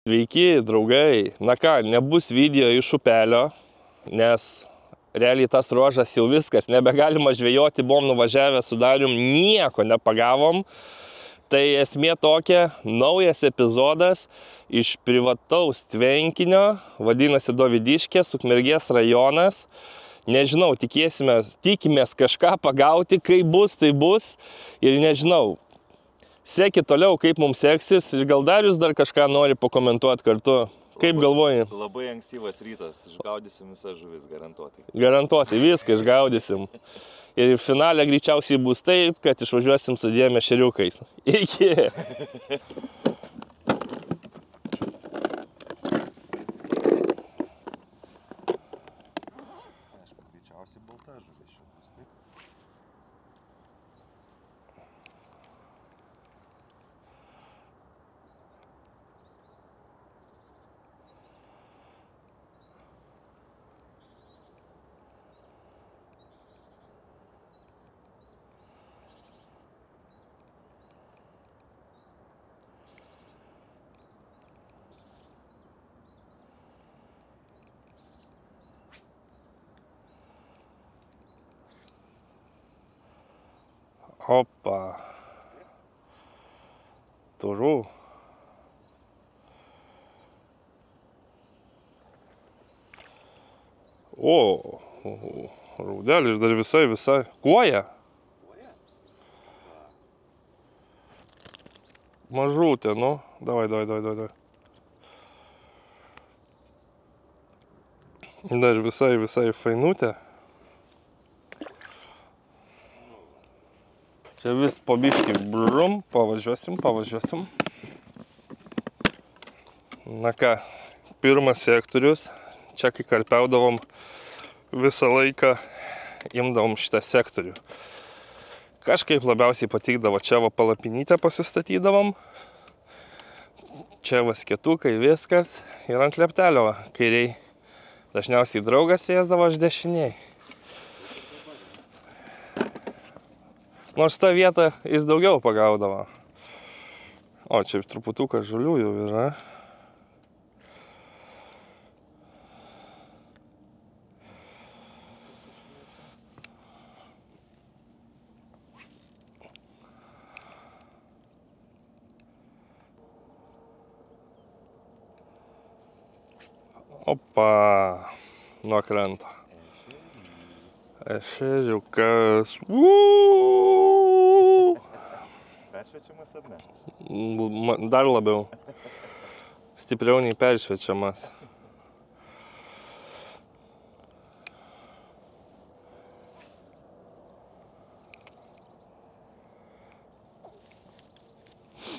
Sveiki, draugai. Na ką, nebus video iš upelio, nes realiai tas ruožas jau viskas, nebegalima žvejoti, buvom nuvažiavę su Darium, nieko nepagavom. Tai esmė tokia, naujas epizodas iš privataus tvenkinio, vadinasi Dovydiškės, Ukmergės rajonas. Nežinau, tikimės kažką pagauti, kaip bus, tai bus ir nežinau. Sekit toliau, kaip mums seksis ir gal Darius dar kažką nori pakomentuoti kartu. Kaip galvoji? Labai ankstyvas rytas, išgaudysim visas žuvis, garantuotai. Garantuotai, viską išgaudysim. Ir finale greičiausiai bus taip, kad išvažiuosim su dviem ešeriukais. Iki! Aišku, greičiausiai balta žuvis čia bus, taip? Opa. Turiu. O, raudelis dar visai. Kuoja? Mažutė, nu. Davai. Dar visai fainutė. Čia vis po biškį brum, pavažiuosim. Na ką, pirmas sektorius. Čia kai karpiaudavom visą laiką, imdavom šitą sektorių. Kažkaip labiausiai patikdavo, čia va palapinytę pasistatydavom. Čia va skėtukai, viskas. Ir ant leptelio va, kairiai. Dažniausiai draugas sėsdavo, aš dešiniai. Nors tą vietą jis daugiau pagaudavo. O, čia truputuką žulių jau yra. Opa, nuo kranto. Ešeriukas. Peršviečiamas ar ne? Dar labiau. Stipriau nei peršviečiamas.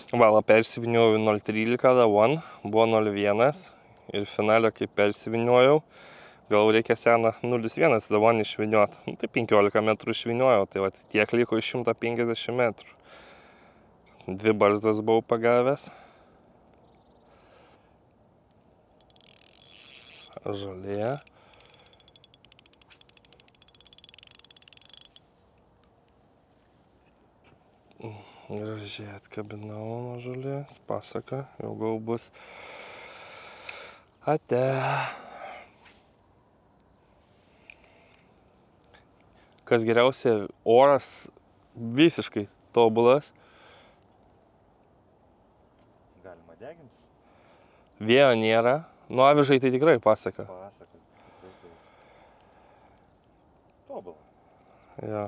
Valą persiviniojau 0,13 davon, buvo 0,1 ir finalio kaip persiviniojau, gal reikia seną 0,1 davon išviniuot. Tai 15 metrų išviniojau, tai va tiek liko iš 150 metrų. 2 barzdas buvau pagavęs. Žolė. Gražiai atkabinau nuo žolės, pasaka, jau gal bus ate. Kas geriausia, oras visiškai tobulas. Galima degintis? Vėjo nėra, nu avižai tai tikrai pasaka. Pasaka, tikrai tai. Tobulą. Jo.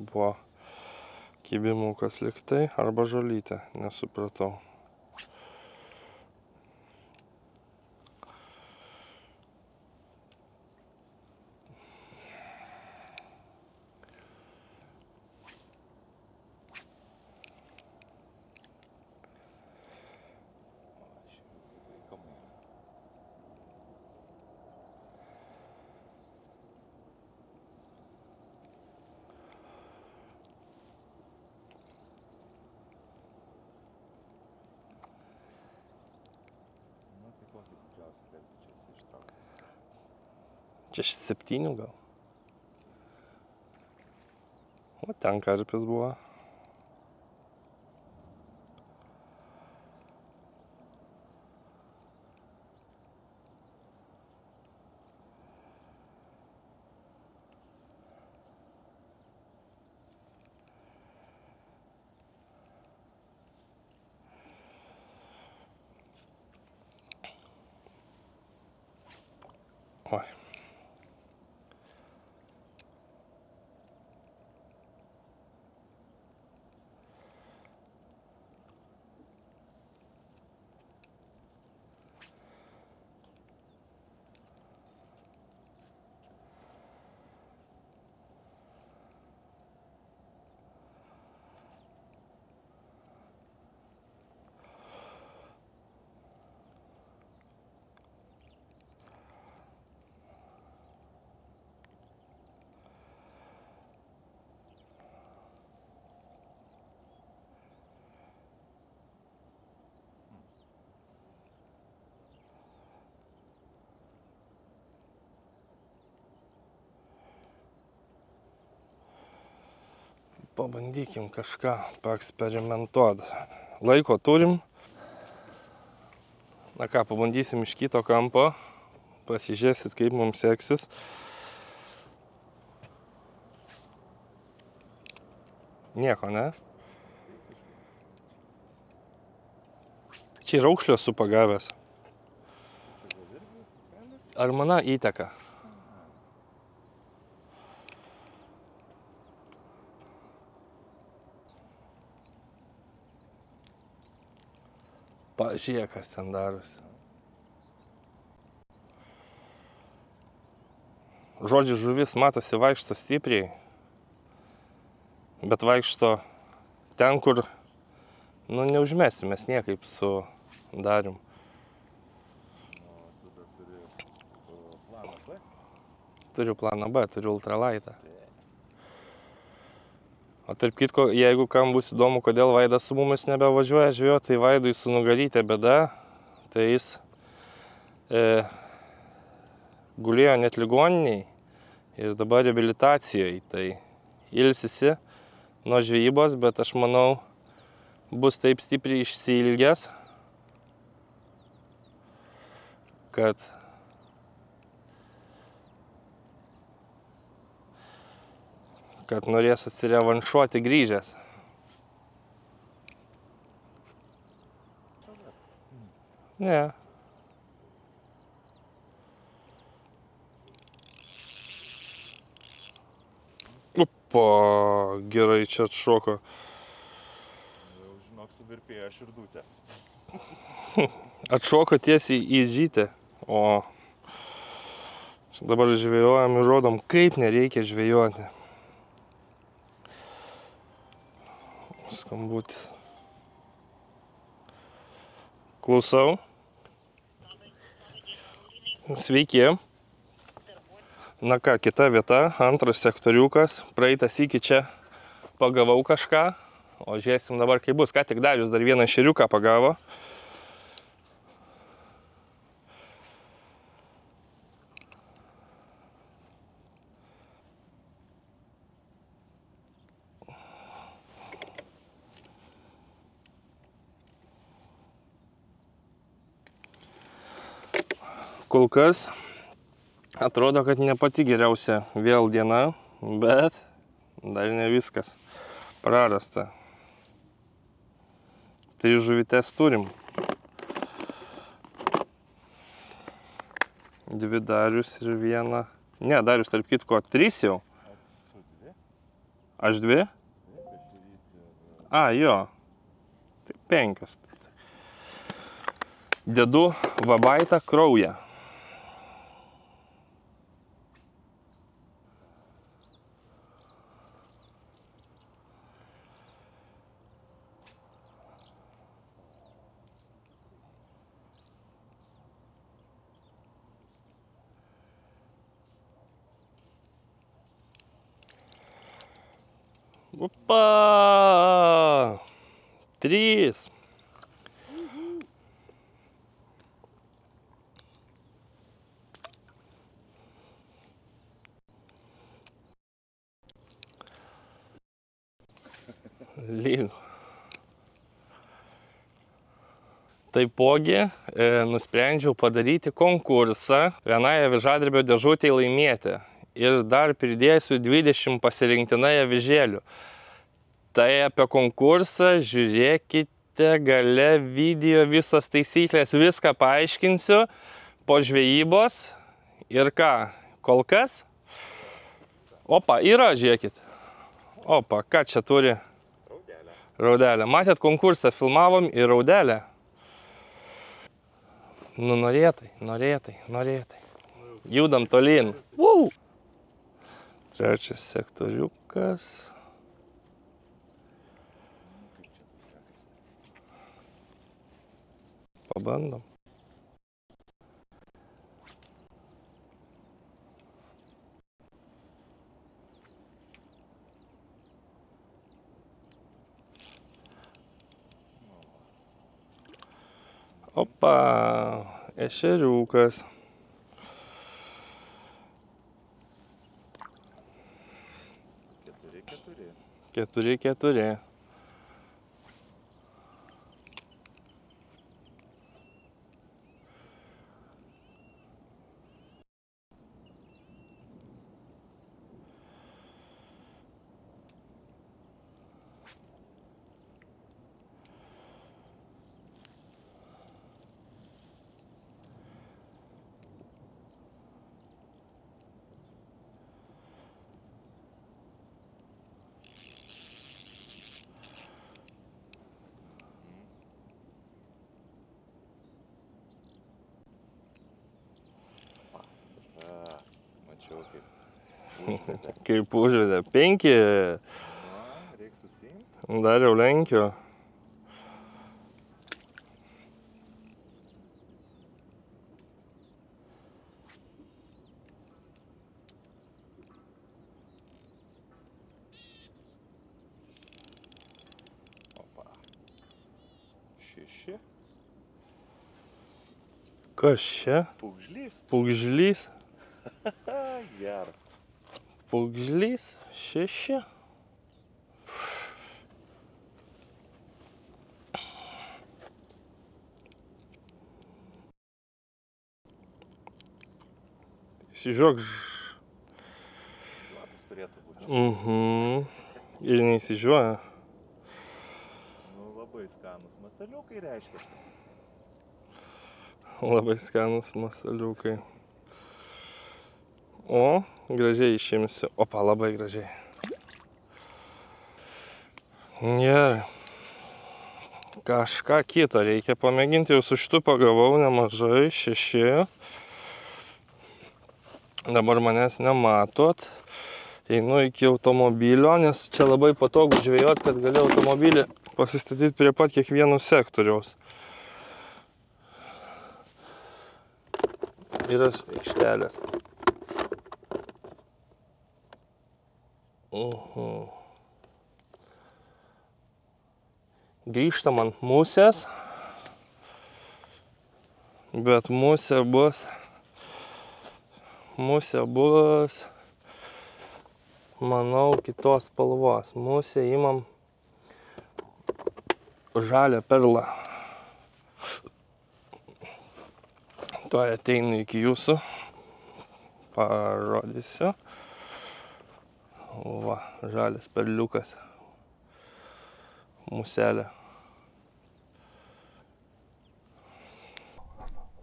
Buvo kibimukas liktai arba žolytė, nesupratau. 7 gal. O ten karpis buvo. Oi. Pabandykim kažką paeksperimentuoti. Laiko turim. Na ką, pabandysim iš kito kampo. Pasižiūrėsit, kaip mums seksis. Nieko, ne? Čia raukšlio esu pagavęs. Ar mana įteka? Pažiūrėk, kas ten darosi. Žodžiu, žuvis matosi vaikšto stipriai, bet vaikšto ten, kur, nu, neužmesim mes niekaip su Darium. Tu dar turi planą B? Turiu planą B, turiu ultralaitą. O tarp kitko, jeigu kam bus įdomu, kodėl Vaidas su mumis nebevažiuoja žvejoti, tai Vaidui su nugarytė bėda, tai jis gulėjo net ligoniniai ir dabar reabilitacijoje. Tai ilsisi nuo žvejybos, bet aš manau, bus taip stipriai išsiilgęs, kad norės atsirevanšuoti grįžęs. Ne. Opa, gerai čia atšoko. Jau žinok, suvirpėjo širdutė. Atšoko tiesiai į žytę. O dabar žvejojam ir rodom, kaip nereikia žvejoti. Skambutis. Klausau. Sveiki. Na ką, kita vieta, antras sektoriukas. Praeitas iki čia pagavau kažką, o žiūrėsim dabar, kaip bus. Ką tik Darius dar vieną šeriuką pagavo. Kol kas atrodo, kad ne pati geriausia vėl diena, bet dar ne viskas prarasta. 3 žuvytes turim. 2 Darius ir 1. Ne, Darius tarp kitko 3 jau. Aš 2? A, jo. Tai 5. Dedu vabaitą kraują. Opa! 3. Lygų. Taipogi nusprendžiau padaryti konkursą vienai avižadrebio dėžutei laimėti. Ir dar pridėsiu 20 pasirinktinai avižėlių. Tai apie konkursą žiūrėkite gale video, visos taisyklės, viską paaiškinsiu po žvejybos. Ir ką, kol kas? Opa, yra, žiūrėkit. Opa, ką čia turi? Raudelę. Matėt, konkursą filmavom ir raudelę. Nu, norėtai. Judam tolyn. Trečias sektoriukas. Pabandom. Opa, ešeriukas. Keturi. Kaip užvedė. 5. Reiks susiimti. Dar jau lenkiu. Opa. 6. Kas čia? Pugžlys. Pugžlys. Geras. Pugžlys 6. Įsižiūrėk. Lapas turėtų būti. Ir neįsižiūrėja. Nu, labai skanus masaliukai reiškia. Labai skanus masaliukai. O, gražiai išimsiu. Opa, labai gražiai. Gerai. Kažką kitą reikia pamėginti. Jau su šitu pagavau nemažai. 6. Dabar manęs nematot. Einu iki automobilio, nes čia labai patogu žvejot, kad gali automobilį pasistatyti prie pat kiekvieno sektoriaus. Yra aikštelės. Grįžtam ant musės, bet musė bus, manau, kitos spalvos. Musė imam žalią perlą. Tuoj ateinu iki jūsų, parodysiu. Va, žalias perliukas. Muselė.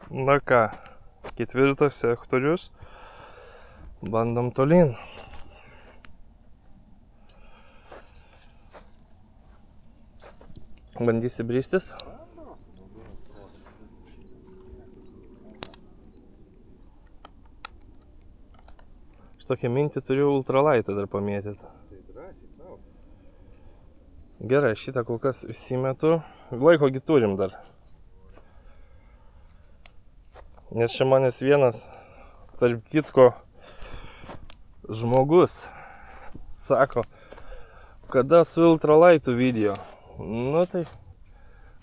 Na ką, 4 sektorius. Bandom tolyn. Bandysi bristis? Tokią mintį turiu ultralaitą dar pamėtyti. Tai drąsiai, tau. Gerai, šitą kol kas įsimetu. Laikogi turim dar. Nes čia manęs vienas, tarp kitko, žmogus sako, kada su ultralaitu video. Nu tai,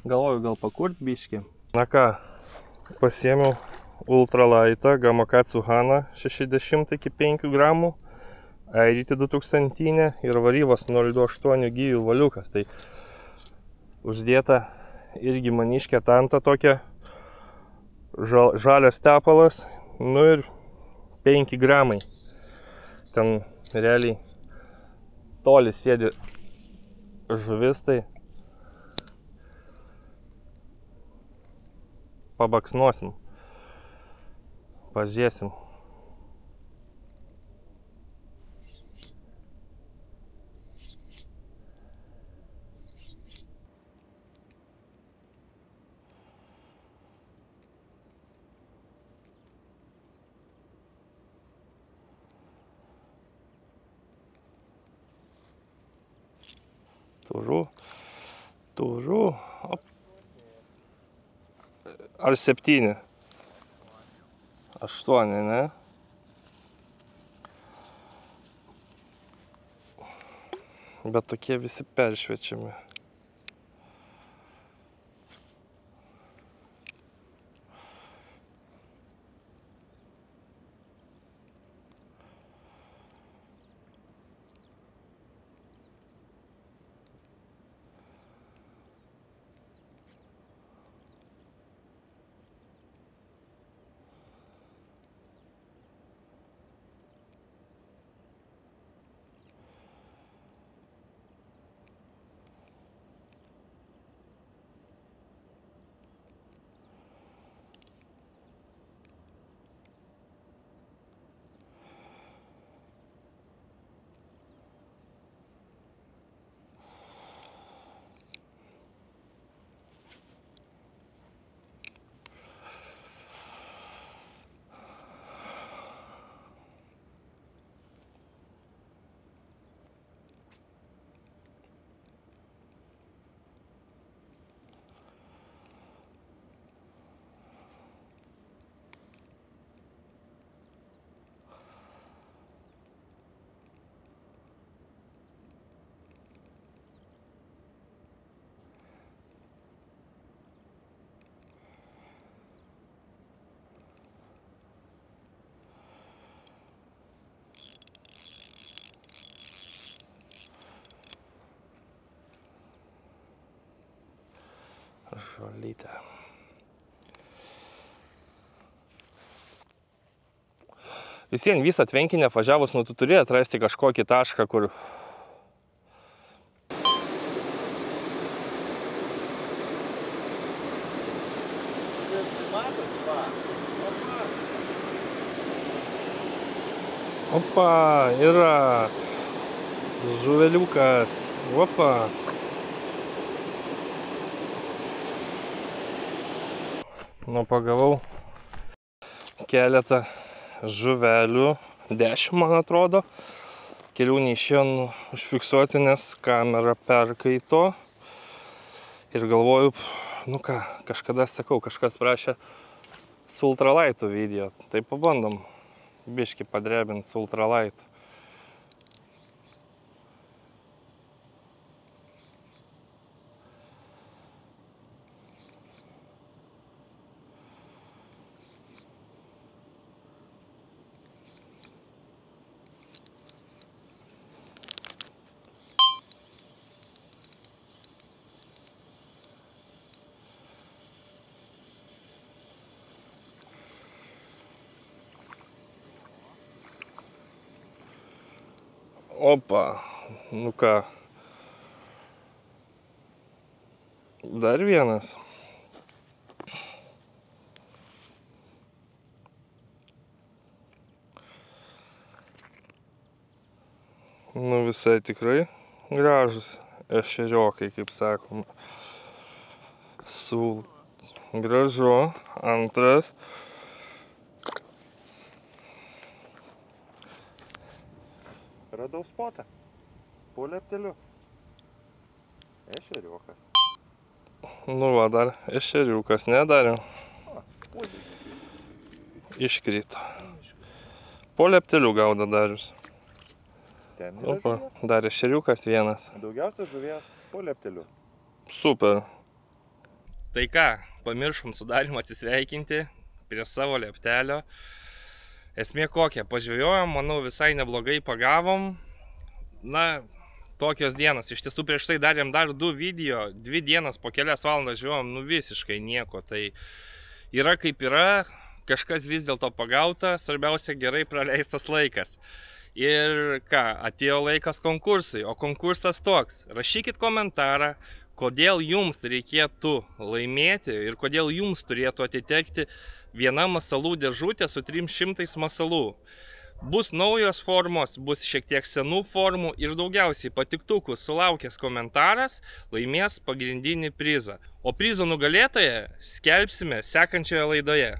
galvoju gal pakurt biškį. Na ką, pasiėmiau ultralaitą Gamakatsu Hana 60 iki 5 gramų. Airyti 2000 ir Varyvos 028 gyvių valiukas. Tai uždėta irgi maniškė tanta tokia, žalias tepalas, nu ir 5 gramai. Ten realiai toli sėdi žuvis, tai pabaksnuosim, pažiūrėsim. Turiu. Ar 7? 8, ne? Bet tokie visi peršviečiami. Žolytė. Visien visą tvenkinį apvažiavus, nu tu turi atrasti kažkokį tašką, kur opa, yra žuveliukas, opa. Nu, pagavau keletą žuvelių, 10 man atrodo. Kelių neišėjo užfiksuoti, nes kamera perkaito. Ir galvoju, nu ką, kažkada sakau, kažkas prašė su ultralaitu video. Tai pabandom biškį padrebinti su ultralaitu. Opa, nu ką, dar vienas. Nu visai tikrai gražus ešeriokai, kaip sakom. Gražu, antras. Radau spotą. Po lepteliu. Ešeriokas. Nu va, dar ešeriukas nedarėm. Iškrito. Po lepteliu gaudo Darius. Ten yra Opa, žuvies. dar ešeriukas vienas. Daugiausia žuvies po lepteliu. Super. Tai ką, pamiršom su Darium atsisveikinti prie savo leptelio. Esmė kokia, pažvejojom, manau visai neblogai pagavom. Na, tokios dienos. Iš tiesų prieš tai darėm dar 2 video, 2 dienas po kelias valandas žvejojom, nu visiškai nieko. Tai yra kaip yra, kažkas vis dėlto pagauta, svarbiausia gerai praleistas laikas. Ir ką, atėjo laikas konkursui, o konkursas toks. Rašykit komentarą, kodėl jums reikėtų laimėti ir kodėl jums turėtų atitekti viena masalų dėžutė su 300 masalų. Bus naujos formos, bus šiek tiek senų formų ir daugiausiai patiktukų sulaukęs komentaras laimės pagrindinį prizą. O prizo nugalėtoją skelbsime sekančioje laidoje.